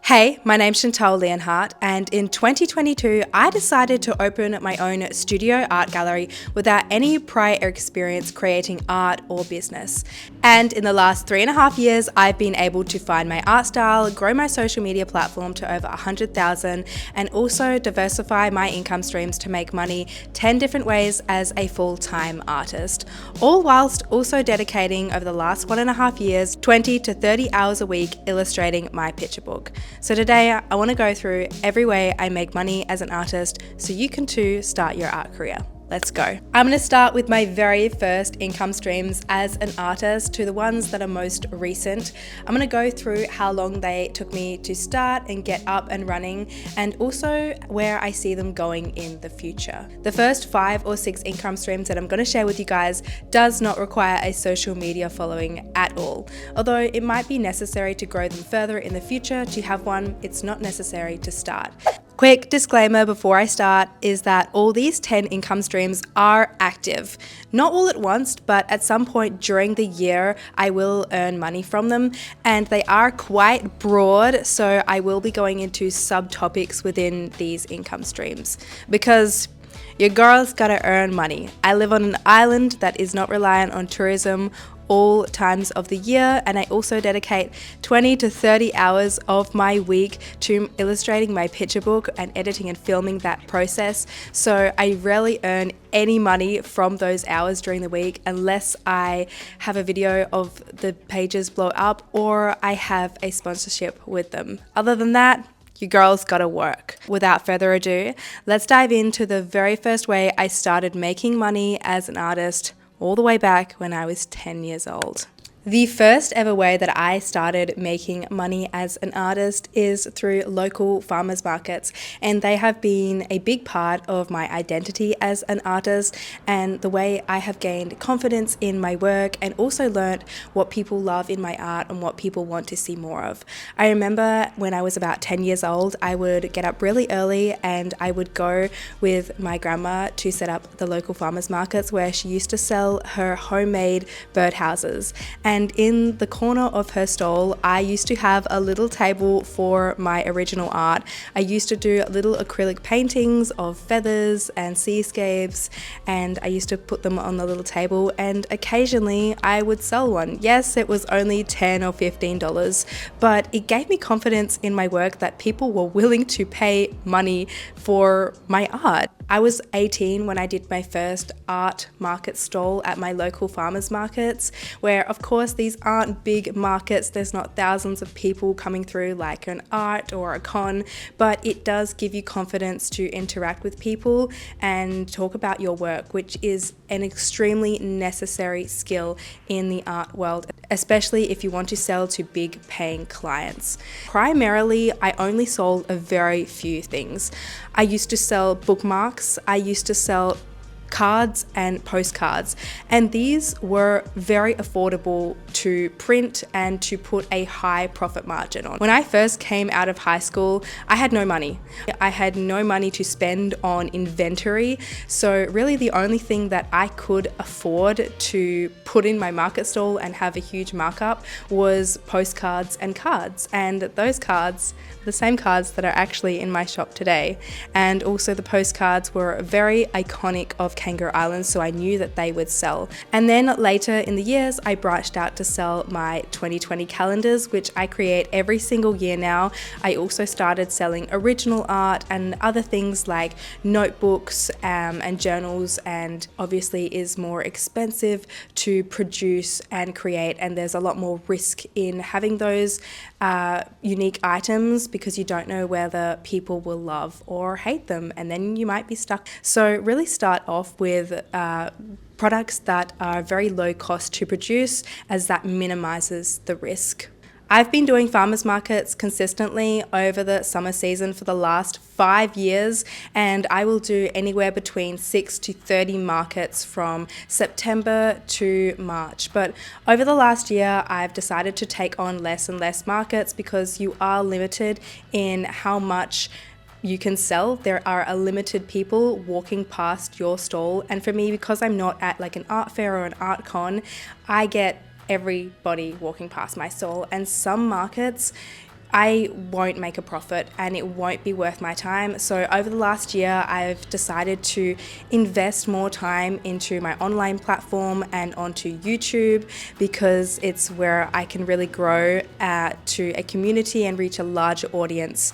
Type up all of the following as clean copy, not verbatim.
Hey, my name's Chantal, and in 2022, I decided to open my own studio art gallery without any prior experience creating art or business. And in the last 3.5 years, I've been able to find my art style, grow my social media platform to over 100,000, and also diversify my income streams to make money 10 different ways as a full-time artist, all whilst also dedicating over the last 1.5 years 20 to 30 hours a week illustrating my picture book. So today I want to go through every way I make money as an artist so you can too start your art career. Let's go. I'm going to start with my very first income streams as an artist to the ones that are most recent. I'm going to go through how long they took me to start and get up and running, and also where I see them going in the future. The first 5 or 6 income streams that I'm going to share with you guys does not require a social media following at all. Although it might be necessary to grow them further in the future to have one, it's not necessary to start. Quick disclaimer before I start is that all these 10 income streams are active. Not all at once, but at some point during the year, I will earn money from them, and they are quite broad, so I will be going into subtopics within these income streams because your girl's gotta earn money. I live on an island that is not reliant on tourism all times of the year, and I also dedicate 20 to 30 hours of my week to illustrating my picture book and editing and filming that process. So I rarely earn any money from those hours during the week unless I have a video of the pages blow up or I have a sponsorship with them. Other than that, your girl's gotta work. Without further ado, let's dive into the very first way I started making money as an artist, all the way back when I was 10 years old. The first ever way that I started making money as an artist is through local farmers markets, and they have been a big part of my identity as an artist and the way I have gained confidence in my work and also learnt what people love in my art and what people want to see more of. I remember when I was about 10 years old, I would get up really early and I would go with my grandma to set up the local farmers markets where she used to sell her homemade birdhouses. And in the corner of her stall, I used to have a little table for my original art. I used to do little acrylic paintings of feathers and seascapes, and I used to put them on the little table, and occasionally I would sell one. Yes, it was only $10 or $15, but it gave me confidence in my work that people were willing to pay money for my art. I was 18 when I did my first art market stall at my local farmers markets, where of course these aren't big markets, there's not thousands of people coming through like an art or a con, but it does give you confidence to interact with people and talk about your work, which is an extremely necessary skill in the art world, especially if you want to sell to big paying clients. Primarily, I only sold a very few things. I used to sell bookmarks, I used to sell cards and postcards, and these were very affordable to print and to put a high profit margin on. When I first came out of high school, I had no money. I had no money to spend on inventory, so really the only thing that I could afford to put in my market stall and have a huge markup was postcards and cards, and those cards, the same cards that are actually in my shop today, and also the postcards were very iconic of Kangaroo Island, so I knew that they would sell. And then later in the years, I branched out to sell my 2020 calendars, which I create every single year now. I also started selling original art and other things like notebooks and journals, and obviously is more expensive to produce and create, and there's a lot more risk in having those unique items because you don't know whether people will love or hate them, and then you might be stuck. So really start off with products that are very low cost to produce, as that minimizes the risk. I've been doing farmers markets consistently over the summer season for the last 5 years, and I will do anywhere between 6 to 30 markets from September to March. But over the last year, I've decided to take on less and less markets because you are limited in how much you can sell. There are a limited people walking past your stall, and for me, because I'm not at like an art fair or an art con, I get everybody walking past my stall, and some markets I won't make a profit and it won't be worth my time. So over the last year, I've decided to invest more time into my online platform and onto YouTube, because it's where I can really grow to a community and reach a larger audience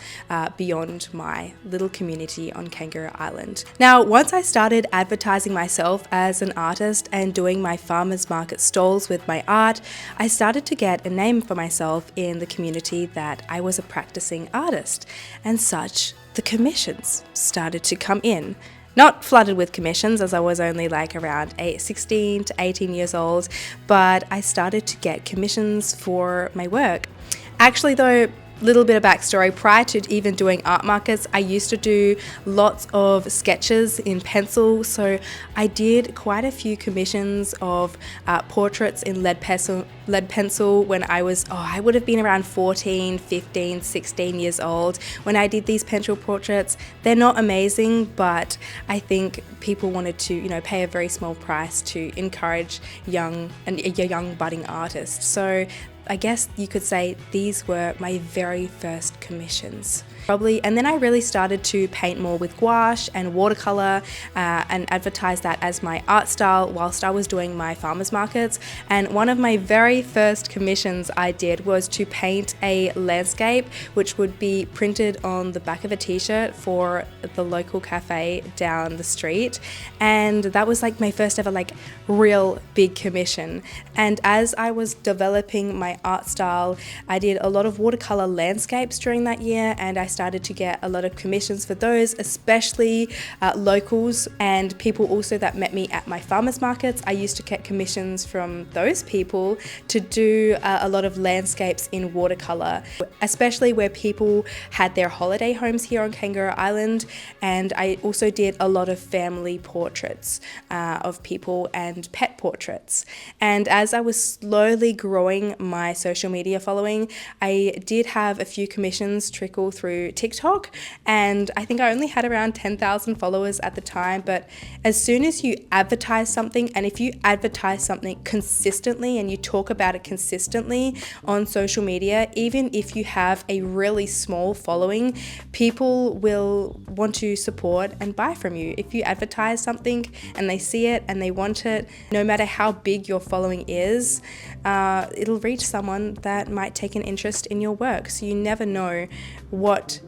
beyond my little community on Kangaroo Island. Now, once I started advertising myself as an artist and doing my farmers market stalls with my art, I started to get a name for myself in the community that I was a practicing artist. And such, the commissions started to come in. Not flooded with commissions, as I was only like around 16 to 18 years old, but I started to get commissions for my work. Actually though, little bit of backstory, prior to even doing art markets, I used to do lots of sketches in pencil. So I did quite a few commissions of portraits in lead pencil when I was, I would have been around 14, 15, 16 years old when I did these pencil portraits. They're not amazing, but I think people wanted to, pay a very small price to encourage a young budding artist. So I guess you could say these were my very first commissions. And then I really started to paint more with gouache and watercolor and advertise that as my art style whilst I was doing my farmers markets. And one of my very first commissions I did was to paint a landscape which would be printed on the back of a t-shirt for the local cafe down the street. And that was like my first ever real big commission. And as I was developing my art style, I did a lot of watercolor landscapes during that year, and I started to get a lot of commissions for those, especially locals and people also that met me at my farmers markets. I used to get commissions from those people to do a lot of landscapes in watercolor, especially where people had their holiday homes here on Kangaroo Island. And I also did a lot of family portraits of people and pet portraits. And as I was slowly growing my social media following, I did have a few commissions trickle through TikTok, and I think I only had around 10,000 followers at the time. But as soon as you advertise something, and if you advertise something consistently and you talk about it consistently on social media, even if you have a really small following, people will want to support and buy from you. If you advertise something and they see it and they want it, no matter how big your following is, it'll reach someone that might take an interest in your work. So you never know what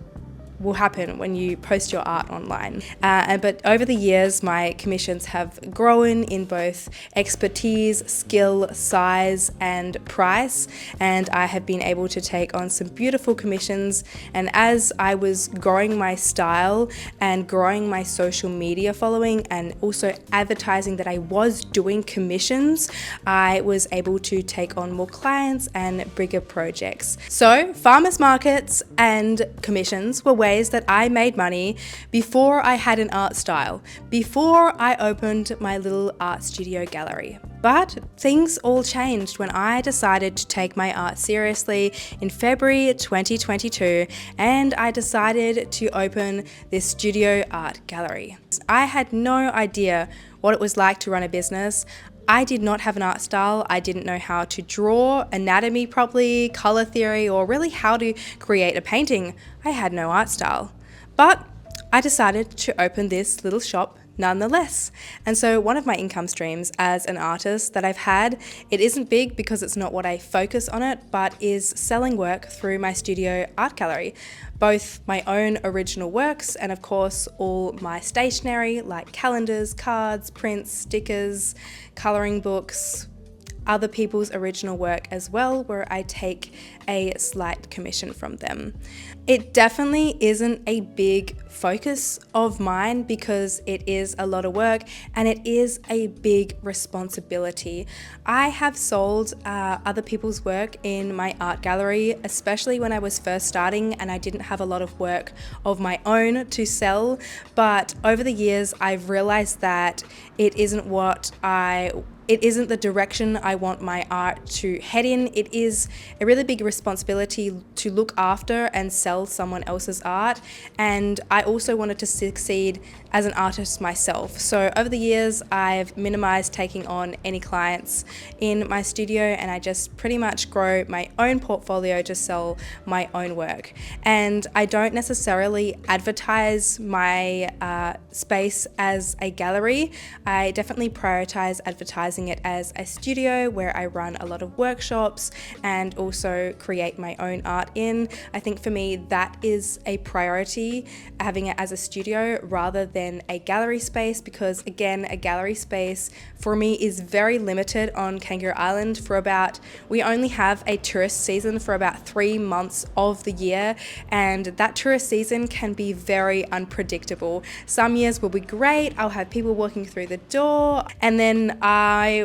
will happen when you post your art online. But over the years, my commissions have grown in both expertise, skill, size, and price, and I have been able to take on some beautiful commissions. And as I was growing my style and growing my social media following and also advertising that I was doing commissions, I was able to take on more clients and bigger projects. So farmers markets and commissions were ways that I made money before I had an art style, before I opened my little art studio gallery. But things all changed when I decided to take my art seriously in February 2022, and I decided to open this studio art gallery. I had no idea what it was like to run a business. I did not have an art style. I didn't know how to draw anatomy properly, color theory, or really how to create a painting. I had no art style. But I decided to open this little shop nonetheless. And so one of my income streams as an artist that I've had, it isn't big because it's not what I focus on it, but is selling work through my studio art gallery. Both my own original works and of course all my stationery like calendars, cards, prints, stickers, colouring books, other people's original work as well, where I take a slight commission from them. It definitely isn't a big focus of mine because it is a lot of work and it is a big responsibility. I have sold other people's work in my art gallery, especially when I was first starting and I didn't have a lot of work of my own to sell. But over the years, I've realized that it isn't what I it isn't the direction I want my art to head in. It is a really big responsibility to look after and sell someone else's art. And I also wanted to succeed as an artist myself. So over the years, I've minimized taking on any clients in my studio, and I just pretty much grow my own portfolio to sell my own work. And I don't necessarily advertise my space as a gallery. I definitely prioritize advertising it as a studio where I run a lot of workshops and also create my own art in. I think for me that is a priority, having it as a studio rather than a gallery space, because again, a gallery space for me is very limited on Kangaroo Island. We only have a tourist season for about 3 months of the year, and that tourist season can be very unpredictable. Some years will be great, I'll have people walking through the door, and then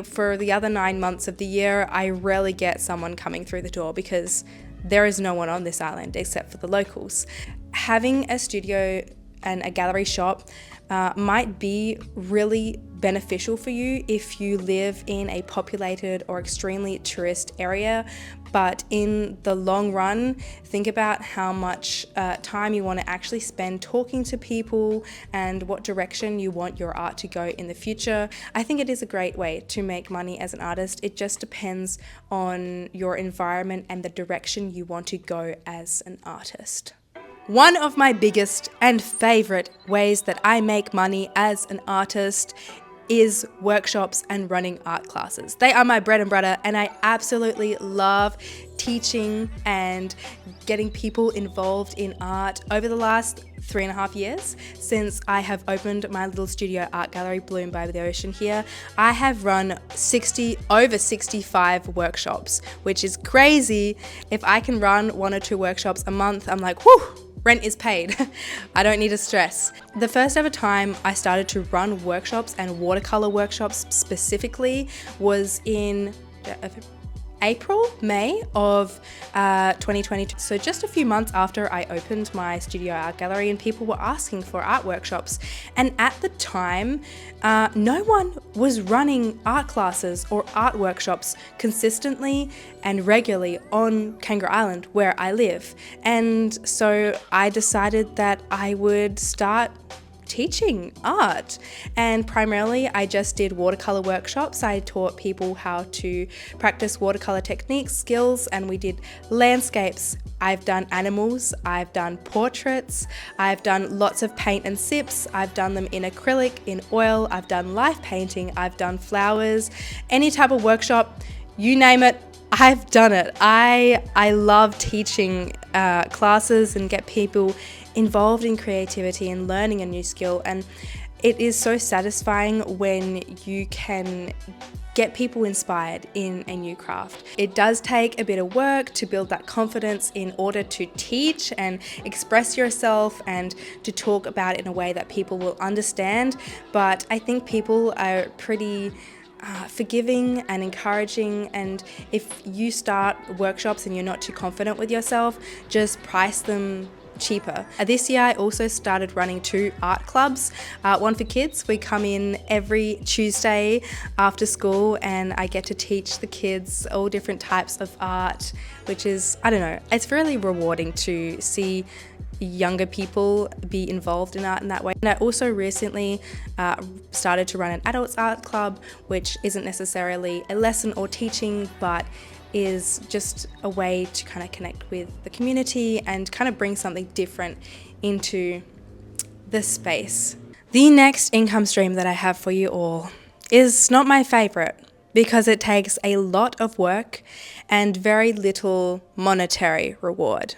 for the other 9 months of the year, I rarely get someone coming through the door because there is no one on this island except for the locals. Having a studio and a gallery shop might be really beneficial for you if you live in a populated or extremely tourist area, but in the long run, think about how much time you want to actually spend talking to people and what direction you want your art to go in the future. I think it is a great way to make money as an artist. It just depends on your environment and the direction you want to go as an artist. One of my biggest and favorite ways that I make money as an artist is workshops and running art classes. They are my bread and butter, and I absolutely love teaching and getting people involved in art. Over the last 3.5 years since I have opened my little studio art gallery, Bloom by the Ocean here, I have run over 65 workshops, which is crazy. If I can run 1 or 2 workshops a month, I'm like, whew, rent is paid. I don't need to stress. The first ever time I started to run workshops and watercolor workshops specifically was in May of 2022. So just a few months after I opened my studio art gallery, and people were asking for art workshops. And at the time, no one was running art classes or art workshops consistently and regularly on Kangaroo Island where I live. And so I decided that I would start teaching art, and primarily I just did watercolor workshops. I taught people how to practice watercolor techniques, skills, and we did landscapes. I've done animals, I've done portraits, I've done lots of paint and sips, I've done them in acrylic, in oil, I've done life painting, I've done flowers, any type of workshop, you name it, I've done it. I love teaching classes and get people involved in creativity and learning a new skill, and it is so satisfying when you can get people inspired in a new craft. It does take a bit of work to build that confidence in order to teach and express yourself and to talk about it in a way that people will understand, but I think people are pretty forgiving and encouraging, and if you start workshops and you're not too confident with yourself, just price them cheaper. This year I also started running 2 art clubs, one for kids. We come in every Tuesday after school and I get to teach the kids all different types of art, which is, I don't know, it's really rewarding to see younger people be involved in art in that way. And I also recently started to run an adults art club, which isn't necessarily a lesson or teaching, but is just a way to kind of connect with the community and kind of bring something different into the space. The next income stream that I have for you all is not my favorite because it takes a lot of work and very little monetary reward.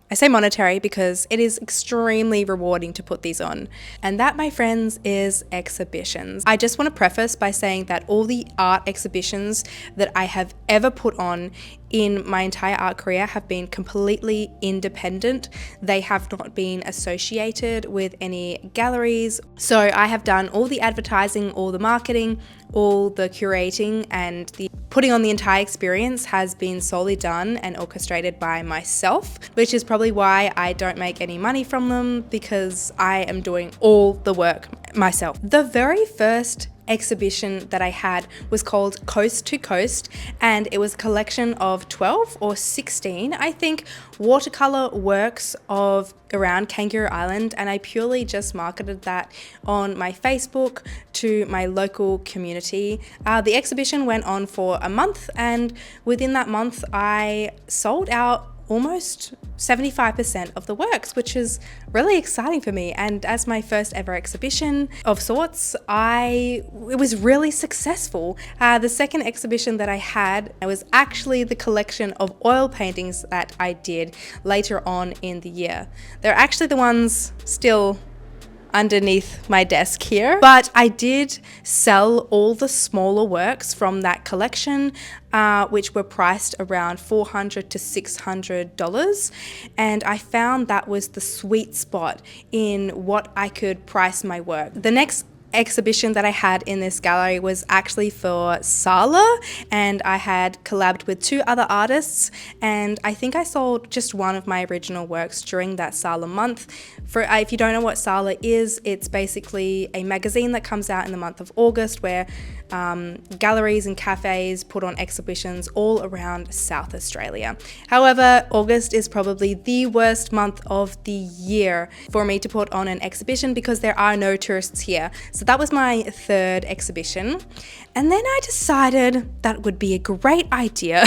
I say monetary because it is extremely rewarding to put these on. And that, my friends, is exhibitions. I just want to preface by saying that all the art exhibitions that I have ever put on in my entire art career have been completely independent. They have not been associated with any galleries. So I have done all the advertising, all the marketing, all the curating, and the putting on the entire experience has been solely done and orchestrated by myself, which is probably why I don't make any money from them, because I am doing all the work myself. The very first exhibition that I had was called Coast to Coast, and it was a collection of 12 or 16, I think, watercolor works of around Kangaroo Island, and I purely just marketed that on my Facebook to my local community. The exhibition went on for a month, and within that month I sold out almost 75% of the works, which is really exciting for me. And as my first ever exhibition of sorts, it was really successful. The second exhibition that I had was actually the collection of oil paintings that I did later on in the year. They're actually the ones still underneath my desk here, but I did sell all the smaller works from that collection, which were priced around $400 to $600, and I found that was the sweet spot in what I could price my work. The next exhibition that I had in this gallery was actually for Sala, and I had collabed with 2 other artists, and I think I sold just one of my original works during that Sala month. If you don't know what Sala is, it's basically a magazine that comes out in the month of August where galleries and cafes put on exhibitions all around South Australia. However, August is probably the worst month of the year for me to put on an exhibition because there are no tourists here. So that was my third exhibition. And then I decided that would be a great idea.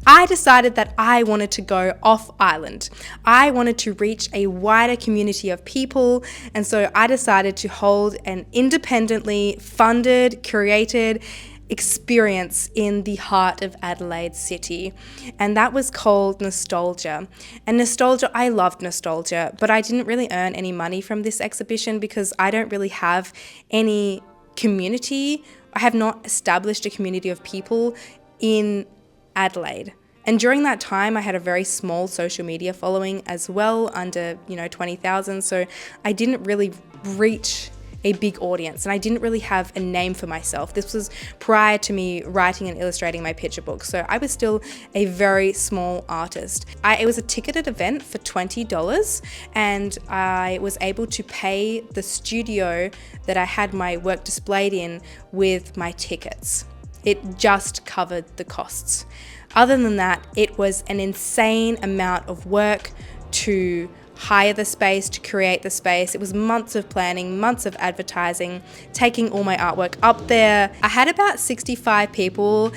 I decided that I wanted to go off island. I wanted to reach a wider community of people, and so I decided to hold an independently funded, curated experience in the heart of Adelaide City, and that was called Nostalgia. And Nostalgia, I loved Nostalgia, but I didn't really earn any money from this exhibition because I don't really have any community. I have not established a community of people in Adelaide. And during that time, I had a very small social media following as well, under 20,000. So I didn't really reach a big audience, and I didn't really have a name for myself. This was prior to me writing and illustrating my picture book, so I was still a very small artist. It was a ticketed event for $20, and I was able to pay the studio that I had my work displayed in with my tickets. It just covered the costs. Other than that, it was an insane amount of work to hire the space, to create the space. It was months of planning, months of advertising, taking all my artwork up there. I had about 65 people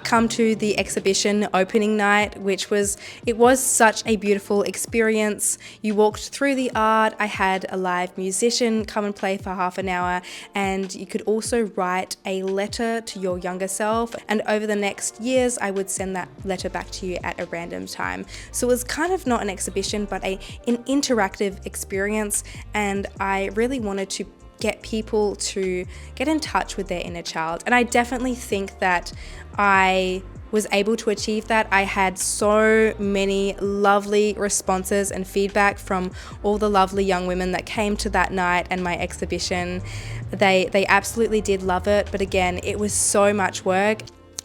come to the exhibition opening night, it was such a beautiful experience. You walked through the art. I had a live musician come and play for half an hour, and you could also write a letter to your younger self, and over the next years I would send that letter back to you at a random time. So it was kind of not an exhibition, but an interactive experience, and I really wanted to get people to get in touch with their inner child, and I definitely think that I was able to achieve that. I had so many lovely responses and feedback from all the lovely young women that came to that night and my exhibition. They absolutely did love it, but again, it was so much work.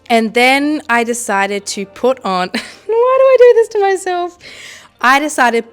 And then I decided to put on why do I do this to myself? I decided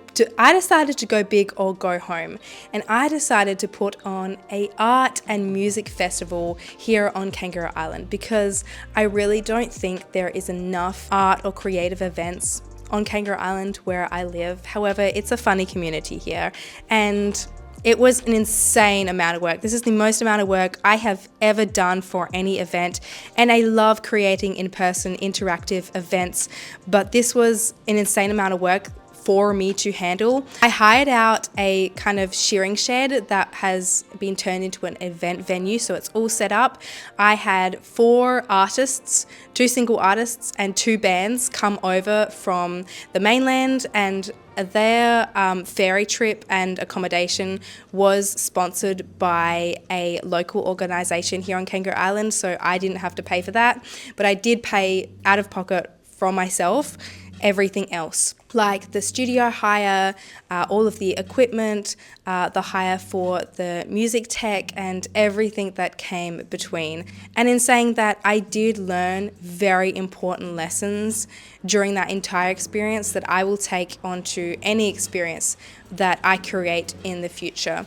to go big or go home, and I decided to put on a art and music festival here on Kangaroo Island because I really don't think there is enough art or creative events on Kangaroo Island where I live. However, it's a funny community here, and it was an insane amount of work. This is the most amount of work I have ever done for any event, and I love creating in-person interactive events, but this was an insane amount of work for me to handle. I hired out a kind of shearing shed that has been turned into an event venue, so it's all set up. I had 4 artists, 2 single artists and 2 bands come over from the mainland, and their ferry trip and accommodation was sponsored by a local organisation here on Kangaroo Island, so I didn't have to pay for that, but I did pay out of pocket from myself everything else, like the studio hire, all of the equipment, the hire for the music tech, and everything that came between. And in saying that, I did learn very important lessons during that entire experience that I will take onto any experience that I create in the future.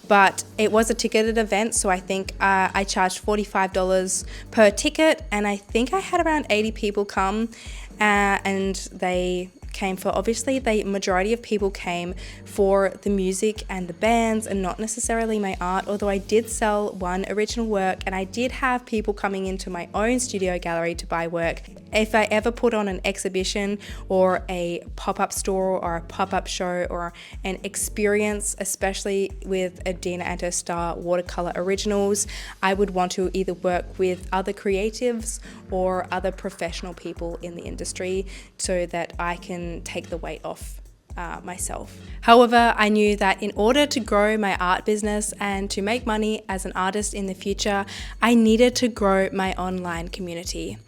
but it was a ticketed event, so I think I charged $45 per ticket, and I think I had around 80 people come, and they came for, obviously the majority of people came for the music and the bands and not necessarily my art, although I did sell one original work and I did have people coming into my own studio gallery to buy work. If I ever put on an exhibition or a pop-up store or a pop-up show or an experience, especially with a Dina Anto Star watercolor originals, I would want to either work with other creatives or other professional people in the industry so that I can take the weight off myself. However, I knew that in order to grow my art business and to make money as an artist in the future, I needed to grow my online community.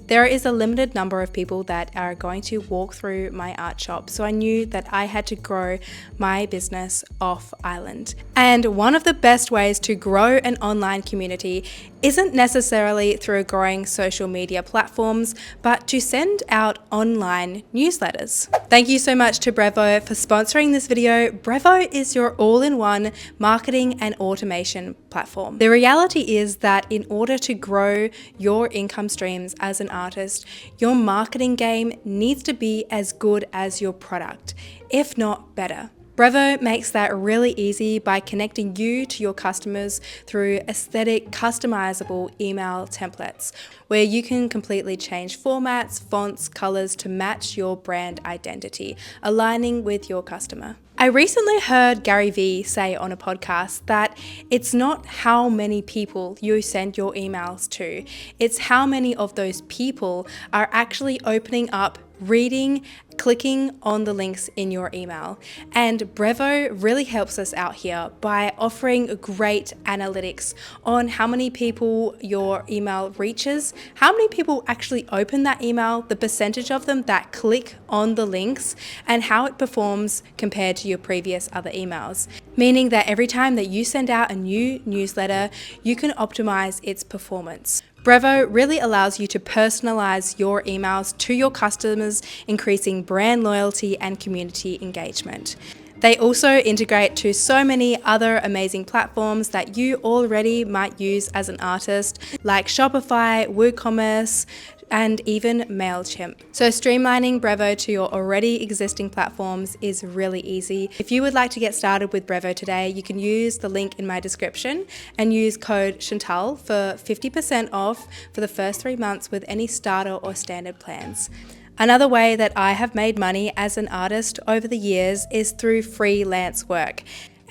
There is a limited number of people that are going to walk through my art shop, so I knew that I had to grow my business off island. And one of the best ways to grow an online community isn't necessarily through growing social media platforms, but to send out online newsletters. Thank you so much to Brevo for sponsoring this video. Brevo is your all-in-one marketing and automation platform. The reality is that in order to grow your income streams as an artist, your marketing game needs to be as good as your product, if not better. Brevo makes that really easy by connecting you to your customers through aesthetic, customizable email templates, where you can completely change formats, fonts, colors to match your brand identity, aligning with your customer. I recently heard Gary Vee say on a podcast that it's not how many people you send your emails to, it's how many of those people are actually opening up, reading, clicking on the links in your email. And Brevo really helps us out here by offering great analytics on how many people your email reaches, how many people actually open that email, the percentage of them that click on the links, and how it performs compared to your previous other emails. Meaning that every time that you send out a new newsletter, you can optimize its performance. Brevo really allows you to personalize your emails to your customers, increasing brand loyalty and community engagement. They also integrate to so many other amazing platforms that you already might use as an artist, like Shopify, WooCommerce, and even MailChimp. So streamlining Brevo to your already existing platforms is really easy. If you would like to get started with Brevo today, you can use the link in my description and use code Chantal for 50% off for the first 3 months with any starter or standard plans. Another way that I have made money as an artist over the years is through freelance work.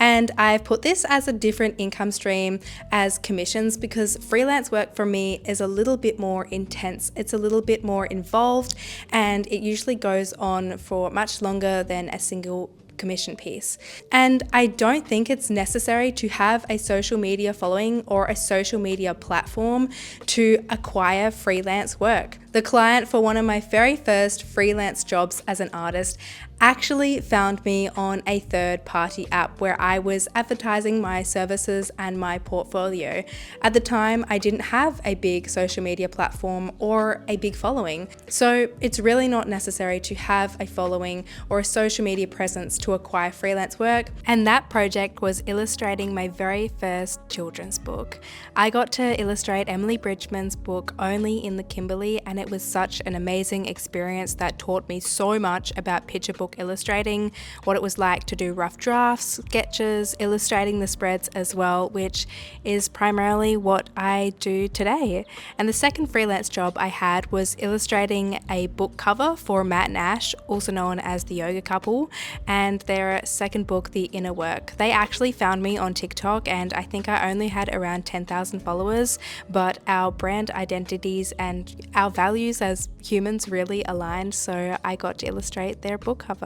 And I've put this as a different income stream as commissions because freelance work for me is a little bit more intense. It's a little bit more involved and it usually goes on for much longer than a single commission piece. And I don't think it's necessary to have a social media following or a social media platform to acquire freelance work. The client for one of my very first freelance jobs as an artist actually found me on a third-party app where I was advertising my services and my portfolio. At the time, I didn't have a big social media platform or a big following, so it's really not necessary to have a following or a social media presence to acquire freelance work, and that project was illustrating my very first children's book. I got to illustrate Emily Bridgman's book only in the Kimberley, and it was such an amazing experience that taught me so much about picture book illustrating, what it was like to do rough drafts, sketches, illustrating the spreads as well, which is primarily what I do today. And the second freelance job I had was illustrating a book cover for Matt and Ash, also known as the Yoga Couple, and their second book, The Inner Work. They actually found me on TikTok, and I think I only had around 10,000 followers, but our brand identities and our values as humans really aligned, so I got to illustrate their book cover.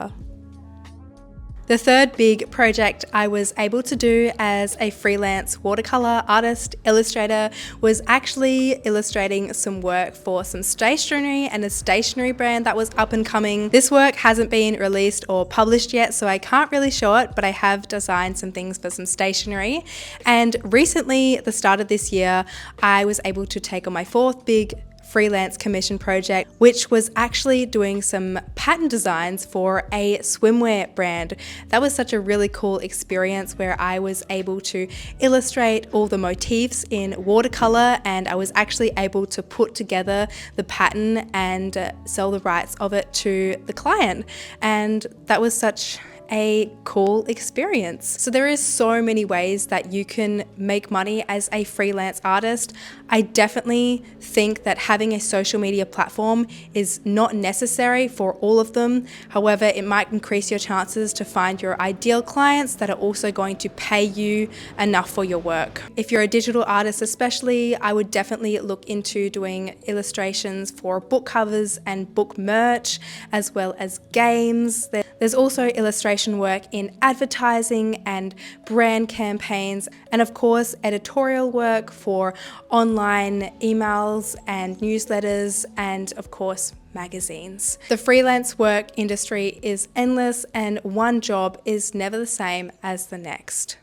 The third big project I was able to do as a freelance watercolor artist illustrator was actually illustrating some work for some stationery and a stationery brand that was up and coming. This work hasn't been released or published yet, so I can't really show it, but I have designed some things for some stationery. And recently, at the start of this year, I was able to take on my fourth big freelance commission project, which was actually doing some pattern designs for a swimwear brand. That was such a really cool experience where I was able to illustrate all the motifs in watercolor, and I was actually able to put together the pattern and sell the rights of it to the client. And that was such a cool experience. So there is so many ways that you can make money as a freelance artist. I definitely think that having a social media platform is not necessary for all of them. However, it might increase your chances to find your ideal clients that are also going to pay you enough for your work. If you're a digital artist especially, I would definitely look into doing illustrations for book covers and book merch, as well as games. There's also illustration work in advertising and brand campaigns, and of course editorial work for online emails and newsletters, and of course magazines. The freelance work industry is endless, and one job is never the same as the next.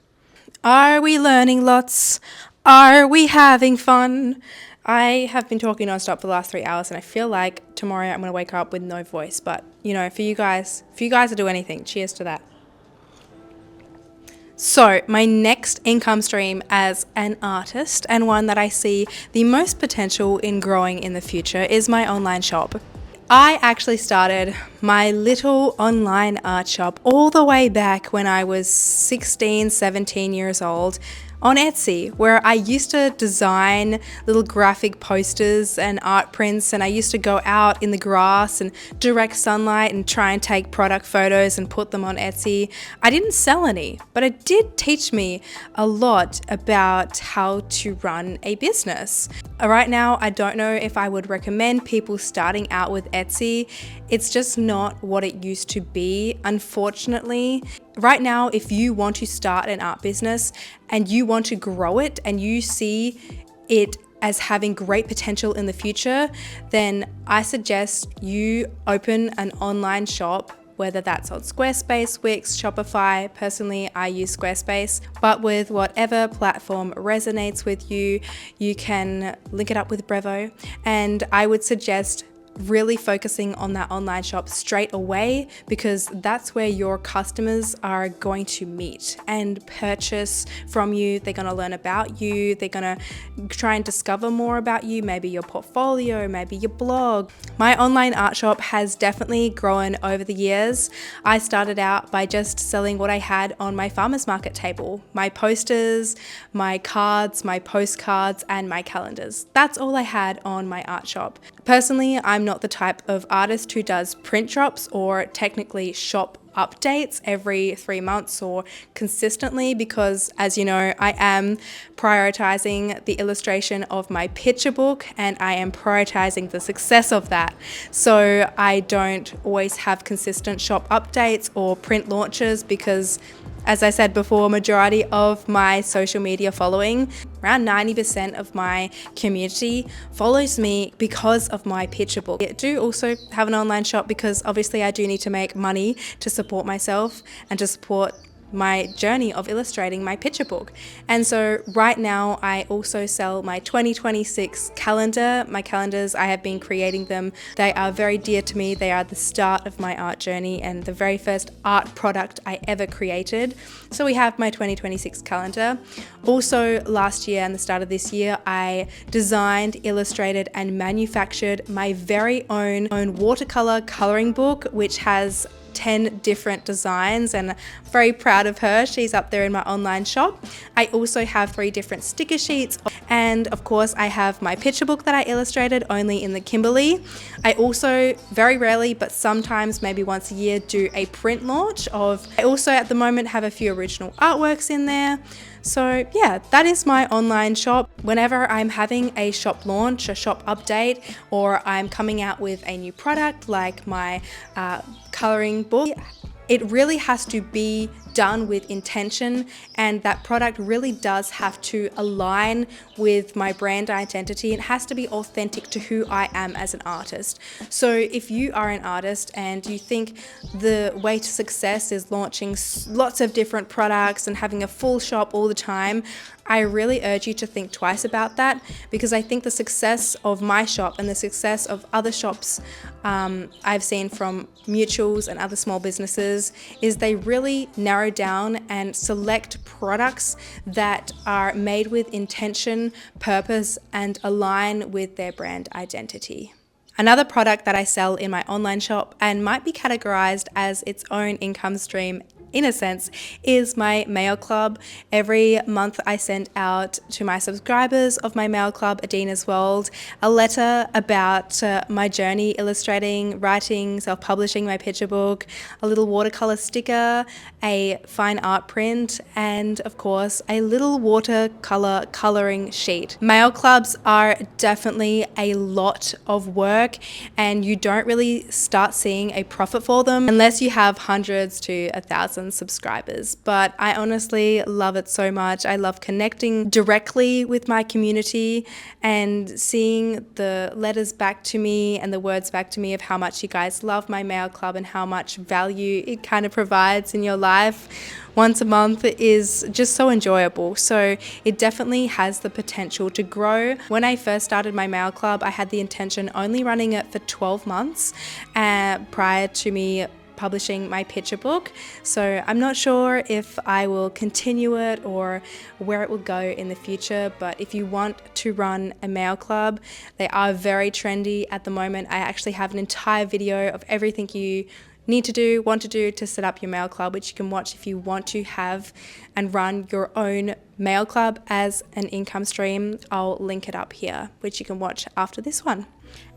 Are we learning lots? Are we having fun? I have been talking nonstop for the last 3 hours, and I feel like tomorrow I'm going to wake up with no voice. But, you know, for you guys to do anything, cheers to that. So my next income stream as an artist, and one that I see the most potential in growing in the future, is my online shop. I actually started my little online art shop all the way back when I was 16, 17 years old on Etsy, where I used to design little graphic posters and art prints, and I used to go out in the grass and direct sunlight and try and take product photos and put them on Etsy. I didn't sell any, but it did teach me a lot about how to run a business. Right now, I don't know if I would recommend people starting out with Etsy. It's just not what it used to be, unfortunately. Right now, if you want to start an art business and you want to grow it and you see it as having great potential in the future, then I suggest you open an online shop, whether that's on Squarespace, Wix, Shopify. Personally, I use Squarespace, but with whatever platform resonates with you, you can link it up with Brevo. And I would suggest really focusing on that online shop straight away, because that's where your customers are going to meet and purchase from you. They're going to learn about you. They're going to try and discover more about you, maybe your portfolio, maybe your blog. My online art shop has definitely grown over the years. I started out by just selling what I had on my farmer's market table: my posters, my cards, my postcards, and my calendars. That's all I had on my art shop. Personally, I'm not the type of artist who does print drops or technically shop updates every 3 months or consistently, because, as you know, I am prioritizing the illustration of my picture book and I am prioritizing the success of that. So I don't always have consistent shop updates or print launches because, as I said before, majority of my social media following, around 90% of my community, follows me because of my picture book. I do also have an online shop because obviously I do need to make money to support myself and to support my journey of illustrating my picture book. And so right now I also sell my 2026 calendar. My calendars, I have been creating them. They are very dear to me. They are the start of my art journey and the very first art product I ever created. So we have my 2026 calendar. Also last year and the start of this year, I designed, illustrated and manufactured my very own watercolor coloring book, which has 10 different designs, and I'm very proud of her. She's up there in my online shop. I also have 3 different sticker sheets, and of course I have my picture book that I illustrated only in the Kimberley. I also very rarely, but sometimes maybe once a year, do a print launch of. I also at the moment have a few original artworks in there. So yeah, that is my online shop. Whenever I'm having a shop launch, a shop update, or I'm coming out with a new product like my coloring book, it really has to be done with intention, and that product really does have to align with my brand identity. It has to be authentic to who I am as an artist. So if you are an artist and you think the way to success is launching lots of different products and having a full shop all the time, I really urge you to think twice about that, because I think the success of my shop and the success of other shops I've seen from mutuals and other small businesses is they really narrow down and select products that are made with intention, purpose, and align with their brand identity. Another product that I sell in my online shop and might be categorized as its own income stream in a sense is my mail club. Every month I send out to my subscribers of my mail club, Adina's World, a letter about my journey illustrating, writing, self-publishing my picture book, a little watercolor sticker, a fine art print, and of course a little watercolor coloring sheet. Mail clubs are definitely a lot of work, and you don't really start seeing a profit for them unless you have hundreds to 1,000 subscribers. But I honestly love it so much. I love connecting directly with my community and seeing the letters back to me and the words back to me of how much you guys love my mail club and how much value it kind of provides in your life once a month is just so enjoyable. So it definitely has the potential to grow. When I first started my mail club, I had the intention only running it for 12 months prior to me publishing my picture book. So I'm not sure if I will continue it or where it will go in the future, but if you want to run a mail club, they are very trendy at the moment. I actually have an entire video of everything you need to do, want to do to set up your mail club, which you can watch if you want to have and run your own mail club as an income stream. I'll link it up here, which you can watch after this one.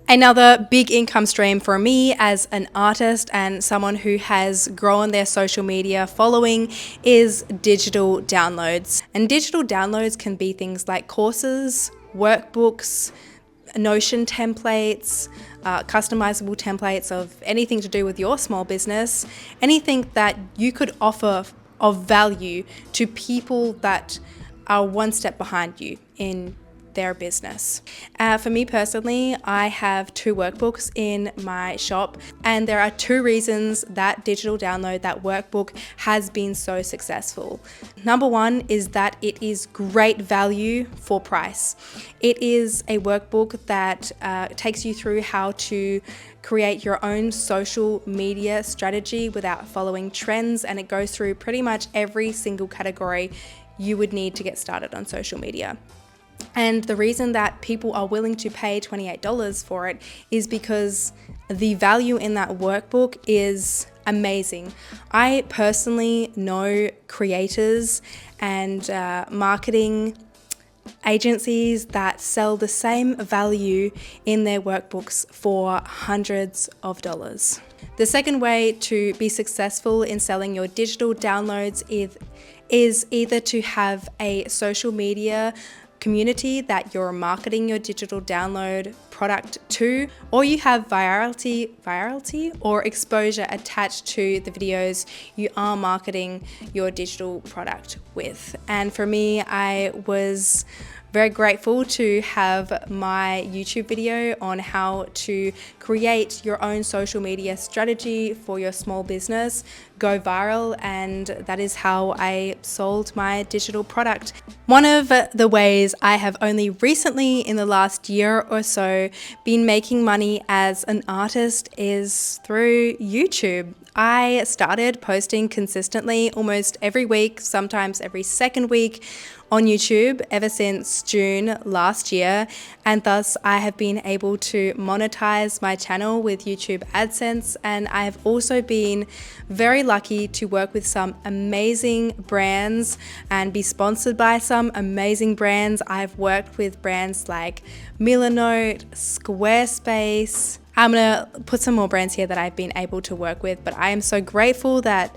Another big income stream for me as an artist and someone who has grown their social media following is digital downloads. And digital downloads can be things like courses, workbooks, Notion templates, customizable templates of anything to do with your small business, anything that you could offer of value to people that are one step behind you in their business. For me personally, I have 2 workbooks in my shop, and there are 2 reasons that digital download, that workbook, has been so successful. Number 1 is that it is great value for price. It is a workbook that takes you through how to create your own social media strategy without following trends, and it goes through pretty much every single category you would need to get started on social media. And the reason that people are willing to pay $28 for it is because the value in that workbook is amazing. I personally know creators and marketing agencies that sell the same value in their workbooks for hundreds of dollars. The second way to be successful in selling your digital downloads is either to have a social media community that you're marketing your digital download product to, or you have virality or exposure attached to the videos you are marketing your digital product with. And for me, I was very grateful to have my YouTube video on how to create your own social media strategy for your small business go viral, and that is how I sold my digital product. One of the ways I have only recently in the last year or so been making money as an artist is through YouTube. I started posting consistently almost every week, sometimes every second week on YouTube ever since June last year, and thus I have been able to monetize my channel with YouTube AdSense, and I have also been very lucky to work with some amazing brands and be sponsored by some amazing brands. I've worked with brands like Milanote, Squarespace. I'm gonna put some more brands here that I've been able to work with, but I am so grateful that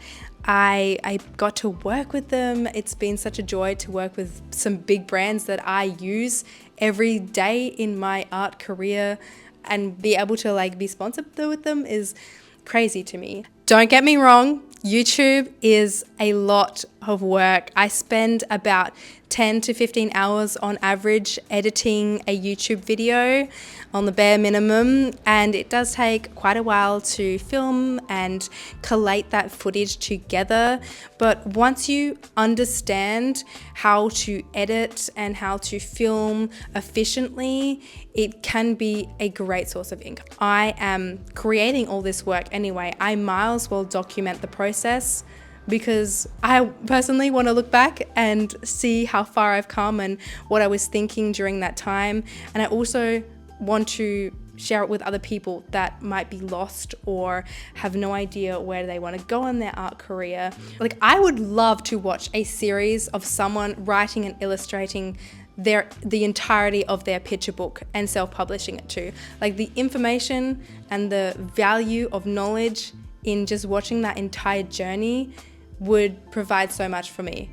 I got to work with them. It's been such a joy to work with some big brands that I use every day in my art career, and be able to be sponsored with them is crazy to me. Don't get me wrong, YouTube is a lot of work. I spend about 10 to 15 hours on average editing a YouTube video on the bare minimum, and it does take quite a while to film and collate that footage together. But once you understand how to edit and how to film efficiently, it can be a great source of income. I am creating all this work anyway. I might as well document the process, because I personally want to look back and see how far I've come and what I was thinking during that time. And I also want to share it with other people that might be lost or have no idea where they want to go in their art career. Like, I would love to watch a series of someone writing and illustrating the entirety of their picture book and self-publishing it too. Like, the information and the value of knowledge in just watching that entire journey would provide so much for me,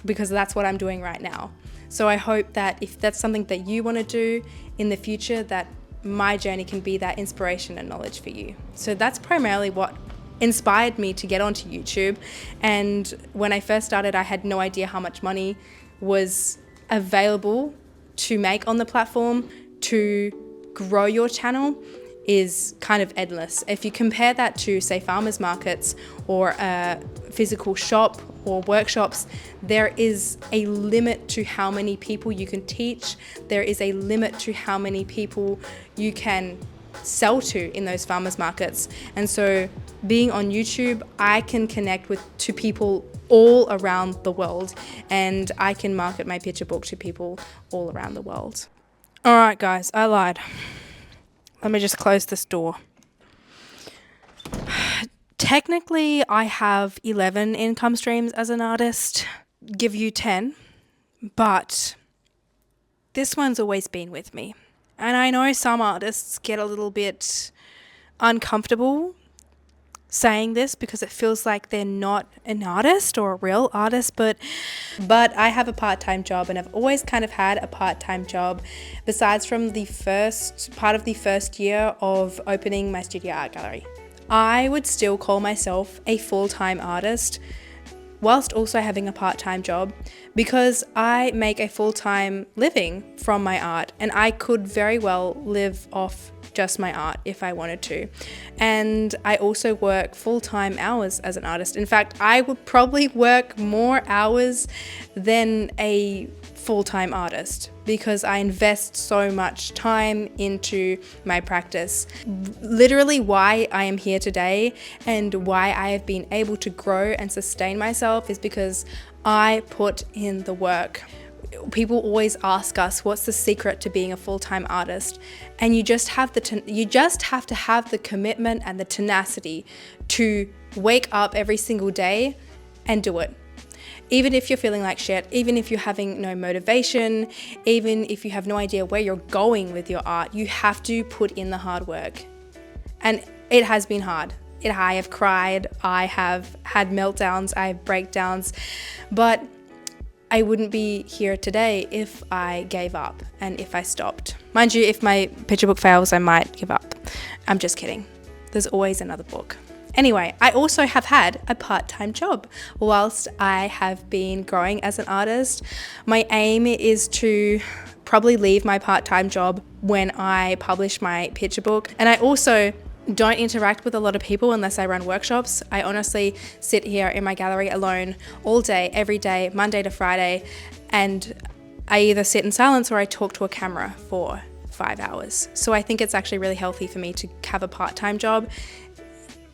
because that's what I'm doing right now. So I hope that if that's something that you want to do in the future, that my journey can be that inspiration and knowledge for you. So that's primarily what inspired me to get onto YouTube. And when I first started, I had no idea how much money was available to make on the platform. To grow your channel is kind of endless. If you compare that to, say, farmers markets or a physical shop or workshops, there is a limit to how many people you can teach. There is a limit to how many people you can sell to in those farmers markets. And so being on YouTube, I can connect to people all around the world, and I can market my picture book to people all around the world. All right, guys, I lied. Let me just close this door. Technically, I have 11 income streams as an artist. Give you 10, but this one's always been with me. And I know some artists get a little bit uncomfortable saying this because it feels like they're not an artist or a real artist, but I have a part-time job, and I've always kind of had a part-time job besides from the first part of the first year of opening my studio art gallery. I would still call myself a full-time artist whilst also having a part-time job, because I make a full-time living from my art, and I could very well live off just my art if I wanted to. And I also work full-time hours as an artist. In fact, I would probably work more hours than a full-time artist, because I invest so much time into my practice. Literally why I am here today and why I have been able to grow and sustain myself is because I put in the work. People always ask us, what's the secret to being a full-time artist? And you just have to have the commitment and the tenacity to wake up every single day and do it. Even if you're feeling like shit, even if you're having no motivation, even if you have no idea where you're going with your art, you have to put in the hard work. And it has been hard. I have cried, I have had meltdowns, I have breakdowns, but I wouldn't be here today if I gave up and if I stopped. Mind you, if my picture book fails, I might give up. I'm just kidding. There's always another book. Anyway, I also have had a part-time job whilst I have been growing as an artist. My aim is to probably leave my part-time job when I publish my picture book. And I also don't interact with a lot of people unless I run workshops. I honestly sit here in my gallery alone all day, every day, Monday to Friday, and I either sit in silence or I talk to a camera for 5 hours. So I think it's actually really healthy for me to have a part-time job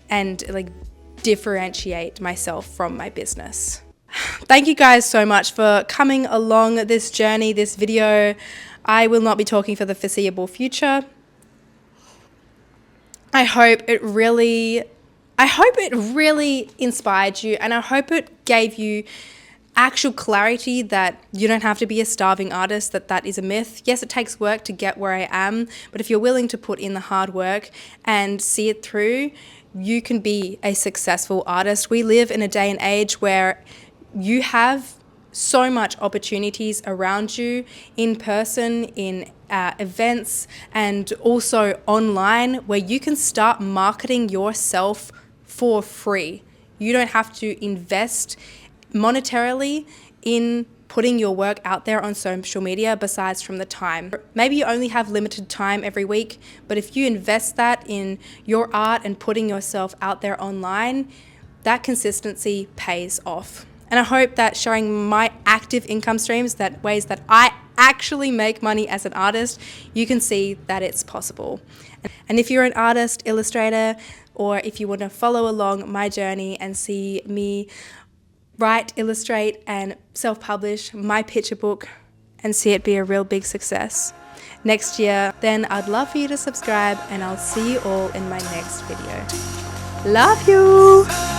and differentiate myself from my business. Thank you guys so much for coming along this journey, this video. I will not be talking for the foreseeable future. I hope it really inspired you, and I hope it gave you actual clarity that you don't have to be a starving artist, that is a myth. Yes, it takes work to get where I am, but if you're willing to put in the hard work and see it through, you can be a successful artist. We live in a day and age where you have so much opportunities around you, in person, in events, and also online, where you can start marketing yourself for free. You don't have to invest monetarily in putting your work out there on social media besides from the time. Maybe you only have limited time every week, but if you invest that in your art and putting yourself out there online, that consistency pays off. And I hope that showing my active income streams, that ways that I actually make money as an artist, you can see that it's possible. And if you're an artist, illustrator, or if you want to follow along my journey and see me write, illustrate, and self-publish my picture book and see it be a real big success next year, then I'd love for you to subscribe, and I'll see you all in my next video. Love you!